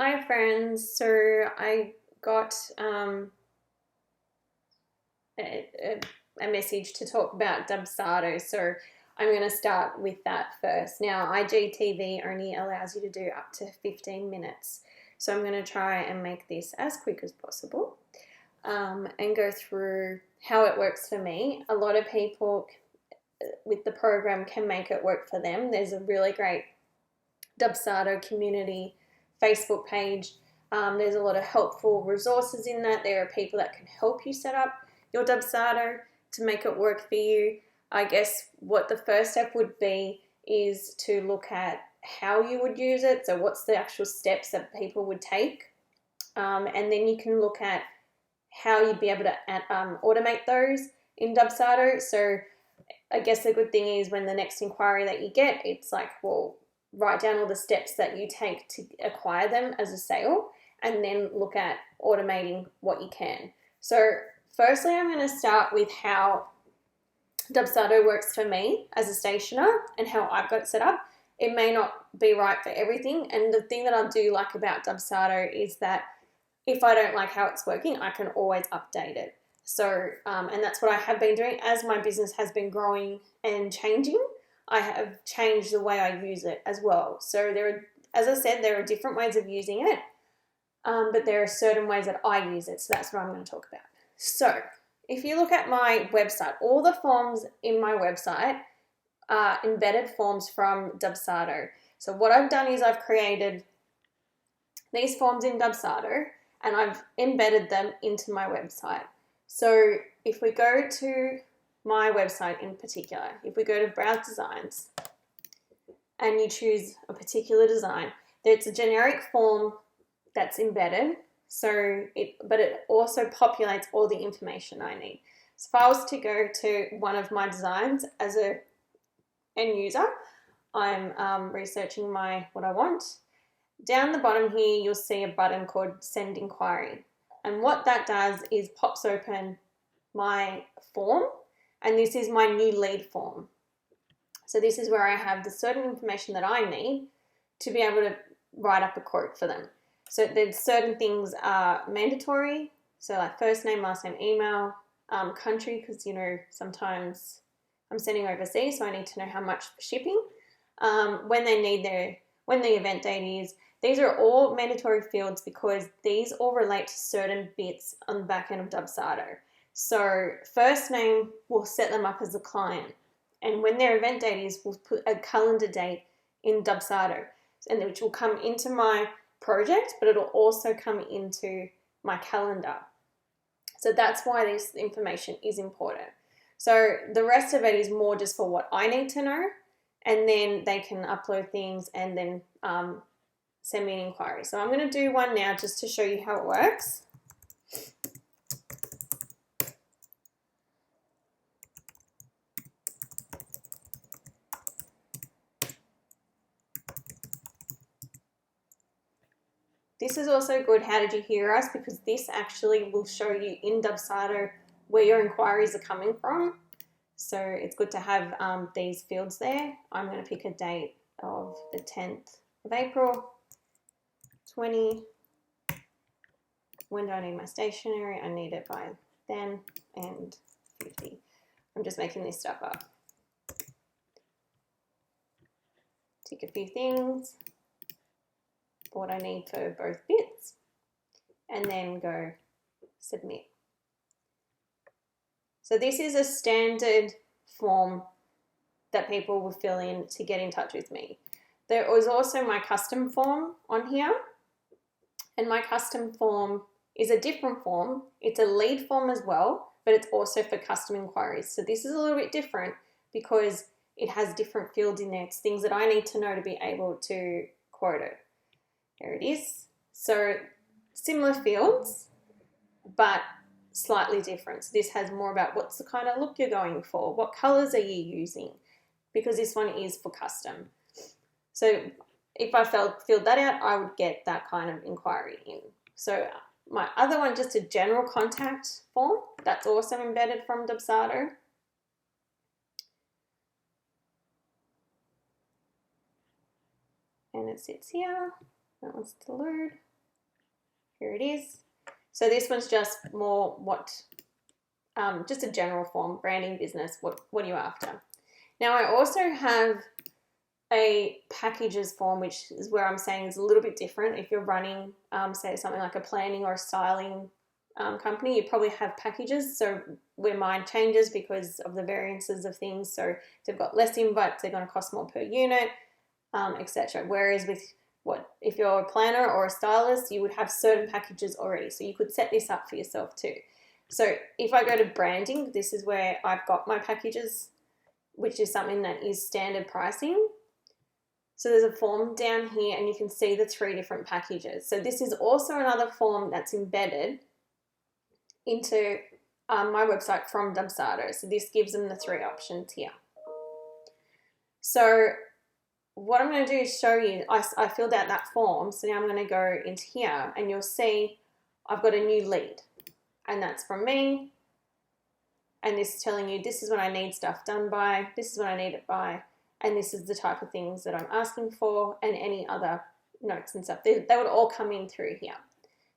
Hi friends, so I got a, a message to talk about dubsado, so I'm going to start with that first. Now IGTV only allows you to do up to 15 minutes, so I'm going to try and make this as quick as possible and go through how it works for me. A lot of people with the program can make it work for them. There's a really great dubsado community Facebook page. There's a lot of helpful resources in that. There are people that can help you set up your dubsado to make it work for you. I guess what the first step would be is to look at how you would use it. So what's the actual steps that people would take? And then you can look at how you'd be able to automate those in dubsado. So I guess the good thing is when the next inquiry that you get, it's like, well, write down all the steps that you take to acquire them as a sale and then look at automating what you can. So firstly, I'm going to start with how dubsado works for me as a stationer and how I've got it set up. It may not be right for everything, and the thing that I do like about dubsado is that if I don't like how it's working, I can always update it. So, and that's what I have been doing as my business has been growing and changing. I have changed the way I use it as well. So there are, as I said, there are different ways of using it, but there are certain ways that I use it. So that's what I'm going to talk about. So if you look at my website, all the forms in my website are embedded forms from dubsado. So what I've done is I've created these forms in dubsado and I've embedded them into my website. So if we go to my website in particular, if we go to Browse Designs and you choose a particular design, it's a generic form that's embedded, but it also populates all the information I need. So if I was to go to one of my designs as an end user, I'm researching what I want. Down the bottom here, you'll see a button called Send Inquiry. And what that does is pops open my form, and this is my new lead form. So this is where I have the certain information that I need to be able to write up a quote for them. So there's certain things are mandatory. So like first name, last name, email, country, because sometimes I'm sending overseas, so I need to know how much for shipping. When the event date is. These are all mandatory fields because these all relate to certain bits on the back end of dubsado. So first name, we'll set them up as a client. And when their event date is, we'll put a calendar date in dubsado, and which will come into my project, but it'll also come into my calendar. So that's why this information is important. So the rest of it is more just for what I need to know, and then they can upload things and then send me an inquiry. So I'm going to do one now just to show you how it works. This is also good, how did you hear us? Because this actually will show you in dubsado where your inquiries are coming from. So it's good to have these fields there. I'm going to pick a date of the 10th of April, 20. When do I need my stationery? I need it by then, and 50. I'm just making this stuff up. Tick a few things, what I need for both bits, and then go submit. So this is a standard form that people will fill in to get in touch with me. There was also my custom form on here, and my custom form is a different form. It's a lead form as well, but it's also for custom inquiries. So this is a little bit different because it has different fields in there. It's things that I need to know to be able to quote it. There it is. So similar fields, but slightly different. So this has more about what's the kind of look you're going for, what colors are you using, because this one is for custom. So if I filled that out, I would get that kind of inquiry in. So my other one, just a general contact form, that's also embedded from dubsado. And it sits here. That wants to load. Here it is. So this one's just more just a general form, branding, business, what are you after? Now I also have a packages form, which is where I'm saying is a little bit different. If you're running, say something like a planning or a styling company, you probably have packages. So where mine changes because of the variances of things. So if they've got less invites, they're going to cost more per unit, etc. Whereas if you're a planner or a stylist, you would have certain packages already. So you could set this up for yourself too. So if I go to branding, this is where I've got my packages, which is something that is standard pricing. So there's a form down here and you can see the 3 different packages. So this is also another form that's embedded into my website from Dubsado. So this gives them the 3 options here. So what I'm going to do is show you, I filled out that form. So now I'm going to go into here and you'll see I've got a new lead and that's from me. And this is telling you this is when I need stuff done by, this is when I need it by, and this is the type of things that I'm asking for, and any other notes and stuff. They would all come in through here.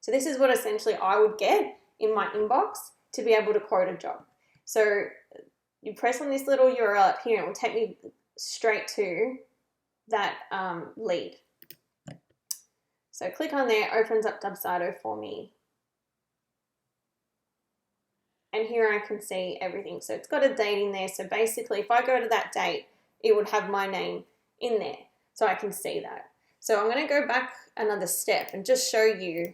So this is what essentially I would get in my inbox to be able to quote a job. So you press on this little URL up here and it will take me straight to that lead. So click on there, opens up Dubsado for me. And here I can see everything. So it's got a date in there. So basically if I go to that date, it would have my name in there. So I can see that. So I'm going to go back another step and just show you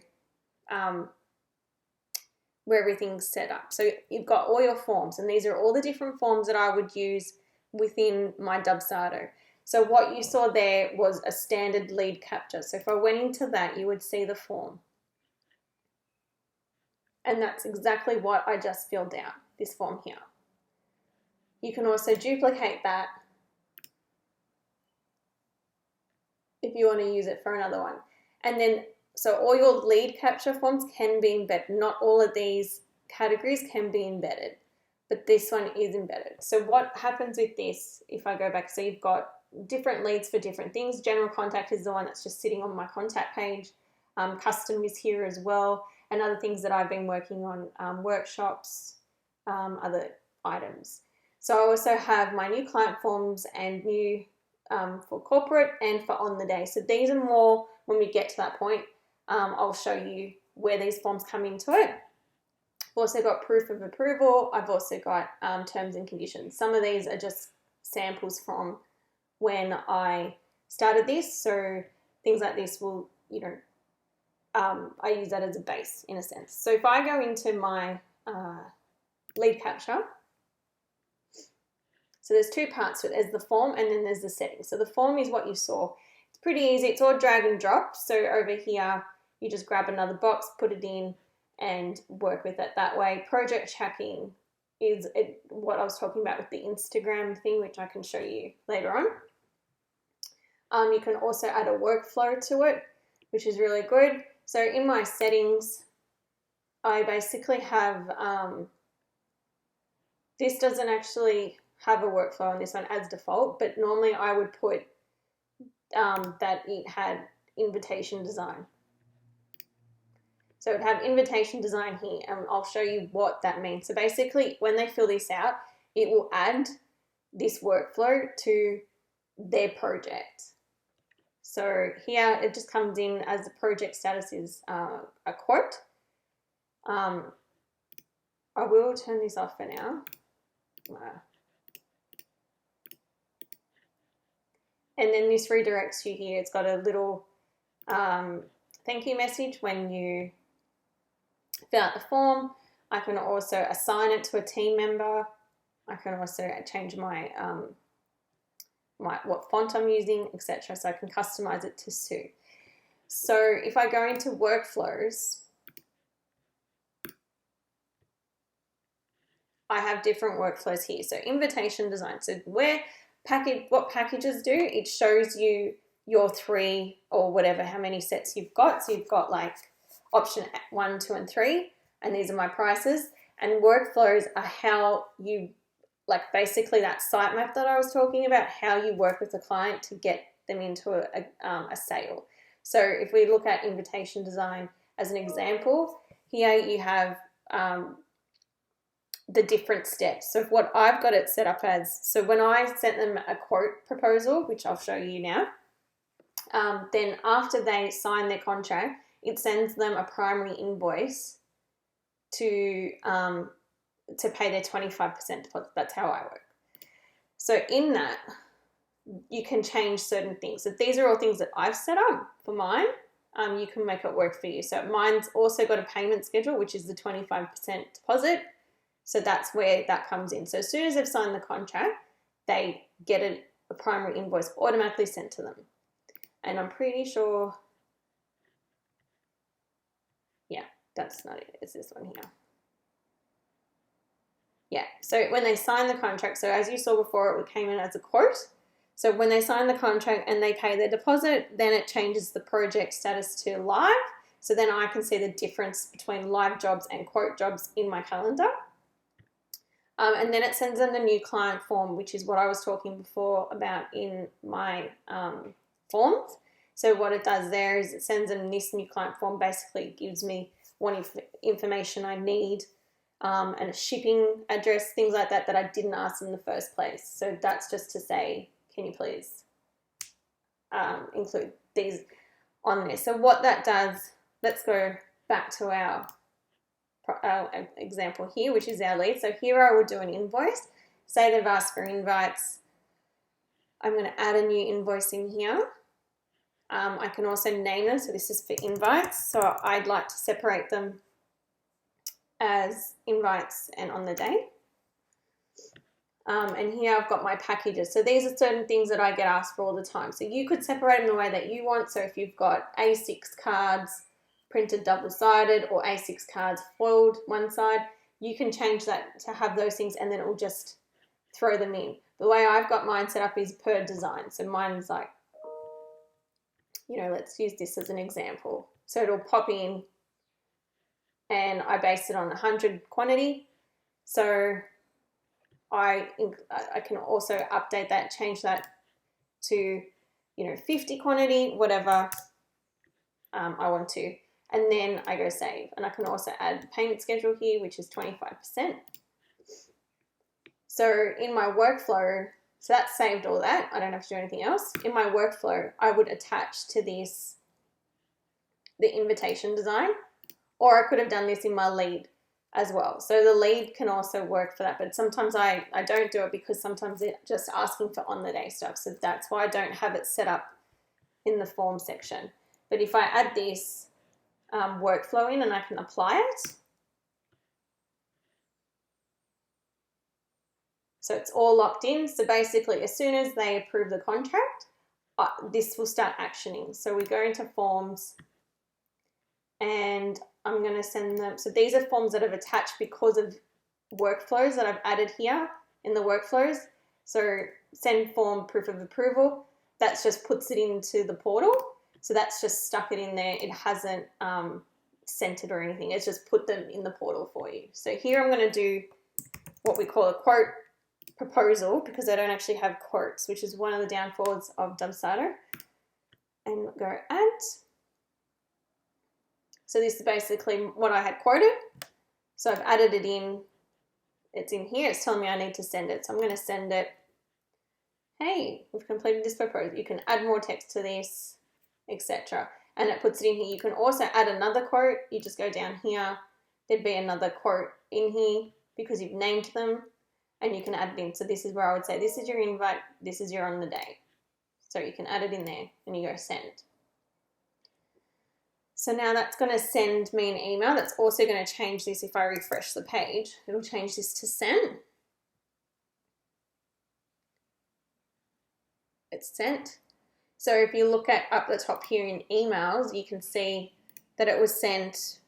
where everything's set up. So you've got all your forms, and these are all the different forms that I would use within my Dubsado. So what you saw there was a standard lead capture. So if I went into that, you would see the form. And that's exactly what I just filled out, this form here. You can also duplicate that if you want to use it for another one. And then, so all your lead capture forms can be embedded. Not all of these categories can be embedded, but this one is embedded. So what happens with this, if I go back, so you've got different leads for different things. General contact is the one that's just sitting on my contact page. Custom is here as well. And other things that I've been working on, workshops, other items. So I also have my new client forms and new for corporate and for on the day. So these are more when we get to that point. I'll show you where these forms come into it. I've also got proof of approval. I've also got terms and conditions. Some of these are just samples from when I started this. So things like this will, I use that as a base in a sense. So if I go into my lead capture, so there's 2 parts to it. There's the form and then there's the settings. So the form is what you saw. It's pretty easy. It's all drag and drop. So over here, you just grab another box, put it in and work with it that way. Project tracking is what I was talking about with the Instagram thing, which I can show you later on. You can also add a workflow to it, which is really good. So in my settings, I basically have, this doesn't actually have a workflow on this one as default, but normally I would put that it had invitation design. So it would have invitation design here, and I'll show you what that means. So basically when they fill this out, it will add this workflow to their project. So here it just comes in as the project status is a quote. I will turn this off for now. And then this redirects you here. It's got a little thank you message when you fill out the form. I can also assign it to a team member. I can also change my what font I'm using, etc. So I can customize it to suit. So if I go into workflows, I have different workflows here. So invitation design. So what packages do, it shows you your 3 or whatever, how many sets you've got. So you've got like option 1, 2, and 3, and these are my prices. And workflows are how you, like basically that site map that I was talking about, how you work with the client to get them into a sale. So if we look at invitation design, as an example, here you have the different steps. So what I've got it set up as, so when I sent them a quote proposal, which I'll show you now, then after they sign their contract, it sends them a primary invoice to pay their 25% deposit. That's how I work. So in that, you can change certain things. So these are all things that I've set up for mine. You can make it work for you. So mine's also got a payment schedule, which is the 25% deposit. So that's where that comes in. So as soon as they've signed the contract, they get a primary invoice automatically sent to them. And I'm pretty sure, yeah, that's not it. It's this one here. Yeah, so when they sign the contract, so as you saw before, it came in as a quote. So when they sign the contract and they pay their deposit, then it changes the project status to live. So then I can see the difference between live jobs and quote jobs in my calendar. And then it sends them the new client form, which is what I was talking before about in my forms. So what it does there is it sends them this new client form, basically gives me what information I need, and a shipping address, things like that I didn't ask in the first place. So that's just to say, can you please include these on there? So what that does, let's go back to our example here, which is our lead. So here I would do an invoice. Say they've asked for invites. I'm going to add a new invoice in here. I can also name them. So this is for invites. So I'd like to separate them as invites and on the day. And here I've got my packages. So these are certain things that I get asked for all the time. So you could separate them the way that you want. So if you've got A6 cards printed double-sided or A6 cards foiled one side, you can change that to have those things and then it will just throw them in. The way I've got mine set up is per design. So mine's like, you know, let's use this as an example. So it'll pop in and I base it on 100 quantity. So I can also update that, change that to, you know, 50 quantity, whatever I want to. And then I go save. And I can also add payment schedule here, which is 25%. So in my workflow, so that's saved all that. I don't have to do anything else. In my workflow, I would attach to this the invitation design, or I could have done this in my lead as well. So the lead can also work for that, but sometimes I don't do it because sometimes they're just asking for on the day stuff. So that's why I don't have it set up in the form section. But if I add this workflow in and I can apply it, so it's all locked in. So basically as soon as they approve the contract, this will start actioning. So we go into forms and I'm going to send them. So these are forms that I've attached because of workflows that I've added here in the workflows. So send form proof of approval, that just puts it into the portal. So that's just stuck it in there. It hasn't sent it or anything. It's just put them in the portal for you. So here I'm going to do what we call a quote proposal because I don't actually have quotes, which is one of the downfalls of dubsado. And go add. So this is basically what I had quoted. So I've added it in. It's in here. It's telling me I need to send it. So I'm going to send it. Hey, we've completed this proposal. You can add more text to this, etc. And it puts it in here. You can also add another quote. You just go down here. There'd be another quote in here because you've named them and you can add it in. So this is where I would say, this is your invite. This is your on the day. So you can add it in there and you go send. So now that's going to send me an email. That's also going to change this if I refresh the page. It'll change this to send. It's sent. So if you look at up the top here in emails, you can see that it was sent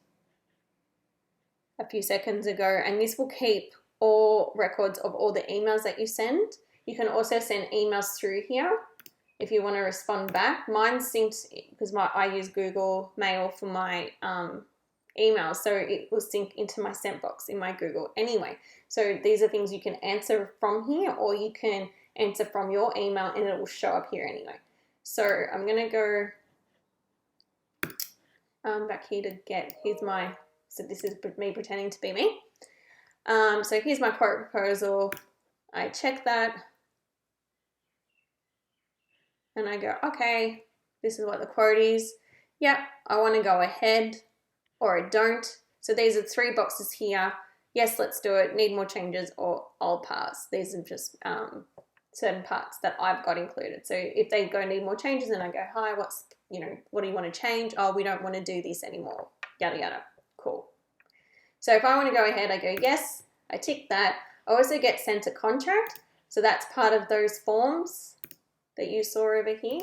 a few seconds ago, and this will keep all records of all the emails that you send. You can also send emails through here if you want to respond back. Mine's synced because I use Google Mail for my emails, so it will sync into my sent box in my Google anyway. So these are things you can answer from here, or you can answer from your email and it will show up here anyway. So I'm going to go back here to get, so this is me pretending to be me. So here's my quote proposal. I check that and I go, okay, this is what the quote is. Yep, I want to go ahead, or I don't. So these are 3 boxes here. Yes, let's do it. Need more changes, or I'll pass. These are just certain parts that I've got included. So if they go need more changes, and I go, hi, what do you want to change? Oh, we don't want to do this anymore. Yada yada. Cool. So if I want to go ahead, I go yes. I tick that. I also get sent a contract. So that's part of those forms that you saw over here.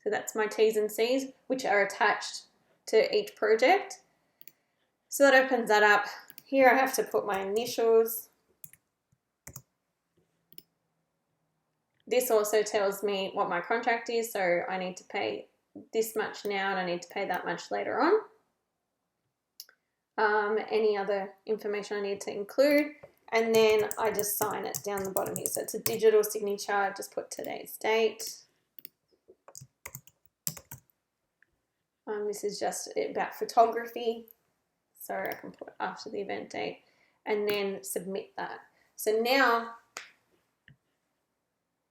So that's my T's and C's, which are attached to each project. So that opens that up. Here I have to put my initials. This also tells me what my contract is, so I need to pay this much now and I need to pay that much later on. Any other information I need to include, and then I just sign it down the bottom here. So it's a digital signature. I just put today's date. This is just about photography, so I can put after the event date and then submit that. So now,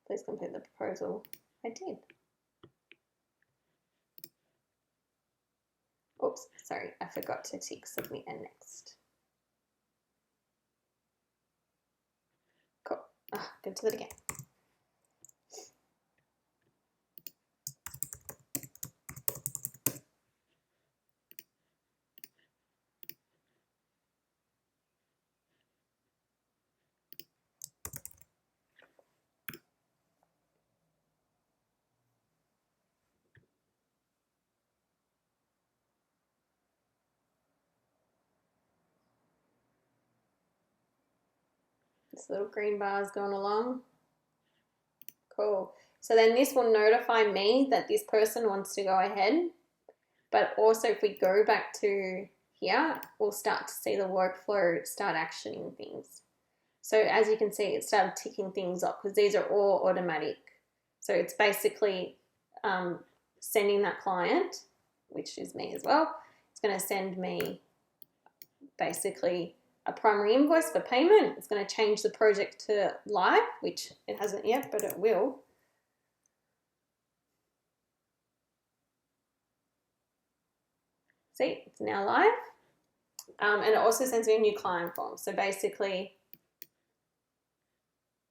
please complete the proposal. I did. Oops, sorry, I forgot to tick submit and next. Cool. Go to that again. This little green bar is going along. Cool. So then this will notify me that this person wants to go ahead. But also if we go back to here, we'll start to see the workflow start actioning things. So as you can see, it started ticking things off because these are all automatic. So it's basically sending that client, which is me as well. It's going to send me basically a primary invoice for payment. It's going to change the project to live, which it hasn't yet, but it will. See, it's now live. And it also sends me a new client form. So basically,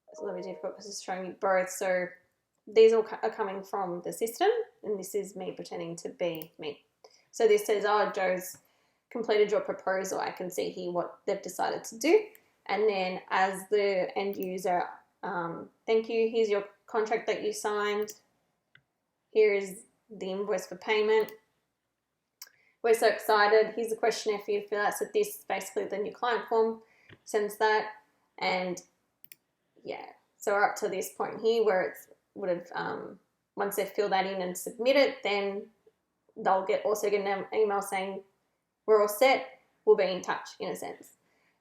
it's a little bit difficult because it's showing you both. So these all are coming from the system, and this is me pretending to be me. So this says, oh, Joe's completed your proposal. I can see here what they've decided to do. And then as the end user, thank you, here's your contract that you signed. Here is the invoice for payment. We're so excited. Here's a questionnaire for you to fill out. So this is basically the new client form, sends that. And yeah, so we're up to this point here where it would have, once they fill that in and submit it, then they'll also get an email saying, we're all set, we'll be in touch, in a sense.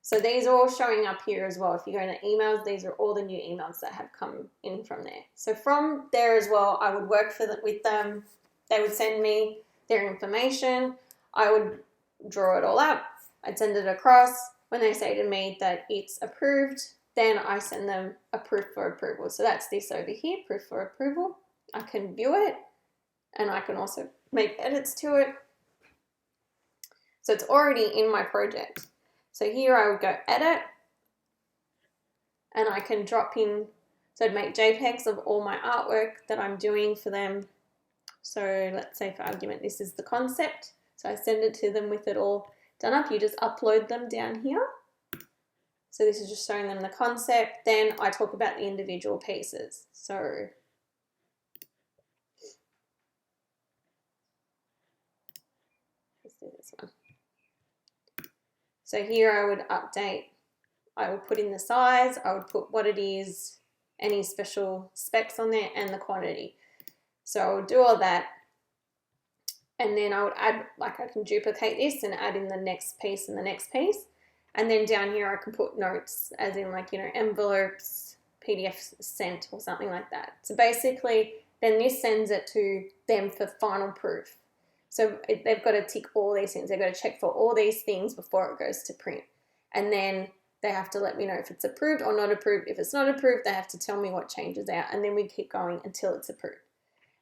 So these are all showing up here as well. If you go into emails, these are all the new emails that have come in from there. So from there as well, I would work with them. They would send me their information. I would draw it all up. I'd send it across. When they say to me that it's approved, then I send them a proof for approval. So that's this over here, proof for approval. I can view it, and I can also make edits to it. So it's already in my project. So here I would go edit, and I can drop in, so I'd make JPEGs of all my artwork that I'm doing for them. So let's say for argument, this is the concept. So I send it to them with it all done up. You just upload them down here. So this is just showing them the concept. Then I talk about the individual pieces. So let's do this one. So here I would update, I would put in the size, I would put what it is, any special specs on there, and the quantity. So I would do all that. And then I would add, like I can duplicate this and add in the next piece and the next piece. And then down here I can put notes as in like, you know, envelopes, PDF sent or something like that. So basically, then this sends it to them for final proof. So they've got to tick all these things. They've got to check for all these things before it goes to print. And then they have to let me know if it's approved or not approved. If it's not approved, they have to tell me what changes out. And then we keep going until it's approved.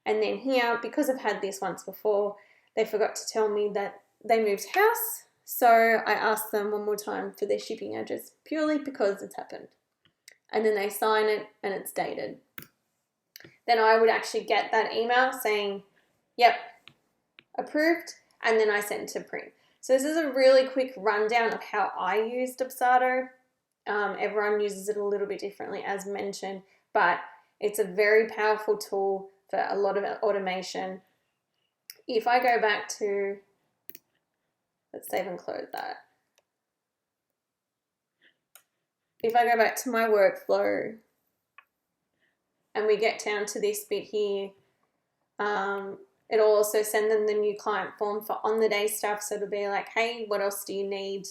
And then here, because I've had this once before, they forgot to tell me that they moved house. So I asked them one more time for their shipping address purely because it's happened. And then they sign it and it's dated. Then I would actually get that email saying, yep, approved, and then I send to print. So this is a really quick rundown of how I use Dubsado. Everyone uses it a little bit differently, as mentioned, but it's a very powerful tool for a lot of automation. If I go back to, let's save and close that. If I go back to my workflow and we get down to this bit here, it'll also send them the new client form for on the day stuff. So it'll be like, hey, what else do you need?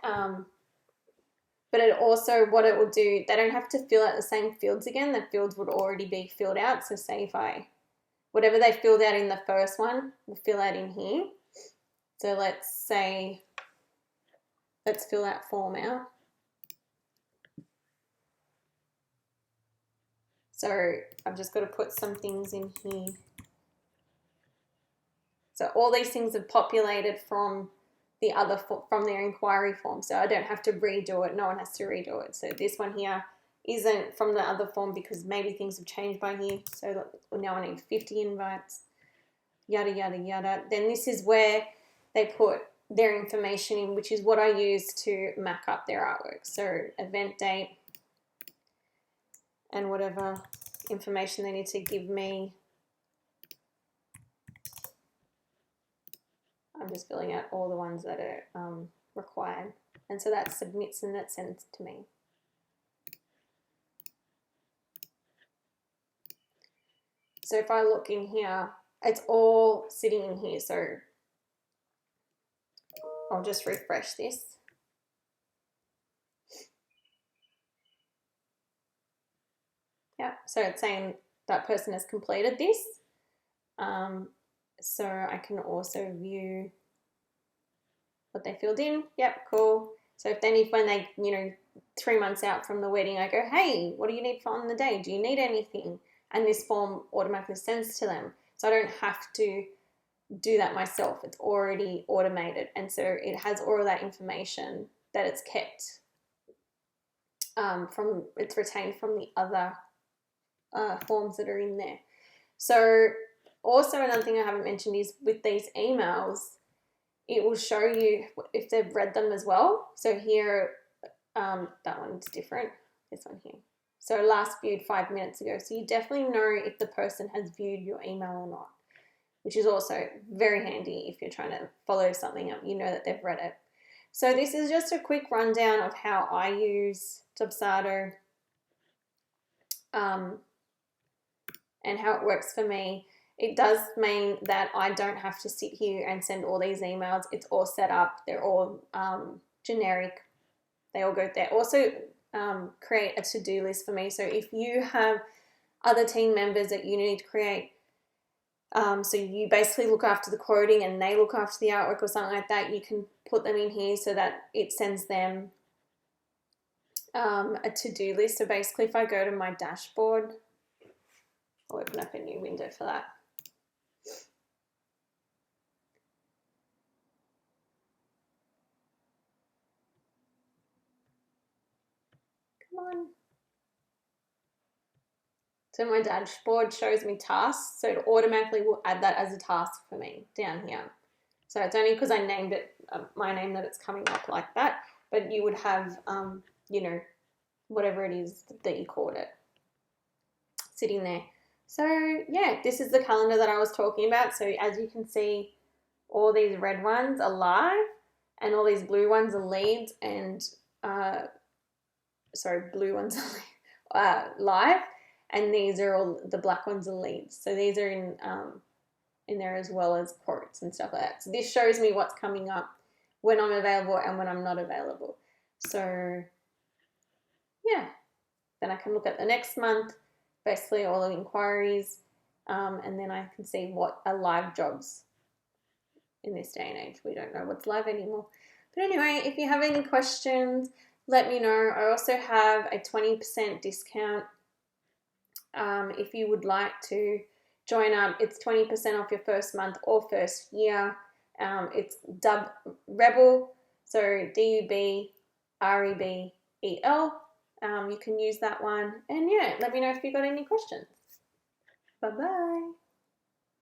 But it also, what it will do, they don't have to fill out the same fields again. The fields would already be filled out. So say if whatever they filled out in the first one, we'll fill out in here. So let's fill that form out. So I've just got to put some things in here. So all these things are populated from their inquiry form. So I don't have to redo it. No one has to redo it. So this one here isn't from the other form because maybe things have changed by here. So now I need 50 invites, yada, yada, yada. Then this is where they put their information in, which is what I use to map up their artwork. So event date and whatever information they need to give me. I'm just filling out all the ones that are required. And so that submits and that sends to me. So if I look in here, it's all sitting in here. So I'll just refresh this. Yeah, so it's saying that person has completed this. So I can also view what they filled in. Yep, cool. So if when they, 3 months out from the wedding, I go, hey, what do you need for on the day? Do you need anything? And this form automatically sends to them. So I don't have to do that myself. It's already automated. And so it has all of that information that it's kept it's retained from the other forms that are in there. So also another thing I haven't mentioned is with these emails, it will show you if they've read them as well. So here, that one's different, this one here. So last viewed 5 minutes ago. So you definitely know if the person has viewed your email or not, which is also very handy if you're trying to follow something up, you know that they've read it. So this is just a quick rundown of how I use Dubsado and how it works for me. It does mean that I don't have to sit here and send all these emails. It's all set up. They're all generic. They all go there. Also create a to-do list for me. So if you have other team members that you need to create, so you basically look after the quoting and they look after the artwork or something like that, you can put them in here so that it sends them a to-do list. So basically if I go to my dashboard, I'll open up a new window for that. Come on. So my dashboard shows me tasks, so it automatically will add that as a task for me down here. So it's only because I named it my name that it's coming up like that, but you would have, whatever it is that you called it, sitting there. So yeah, this is the calendar that I was talking about. So as you can see, all these red ones are live and all these blue ones are leads and, blue ones are live. And these are all, the black ones are leads. So these are in there as well as quotes and stuff like that. So this shows me what's coming up, when I'm available and when I'm not available. So yeah, Then I can look at the next month, basically all the inquiries, and then I can see what are live jobs in this day and age. We don't know what's live anymore. But anyway, if you have any questions, let me know. I also have a 20% discount if you would like to join up. It's 20% off your first month or first year. It's Dub Rebel, so DUBREBEL. You can use that one. And yeah, let me know if you've got any questions. Bye-bye.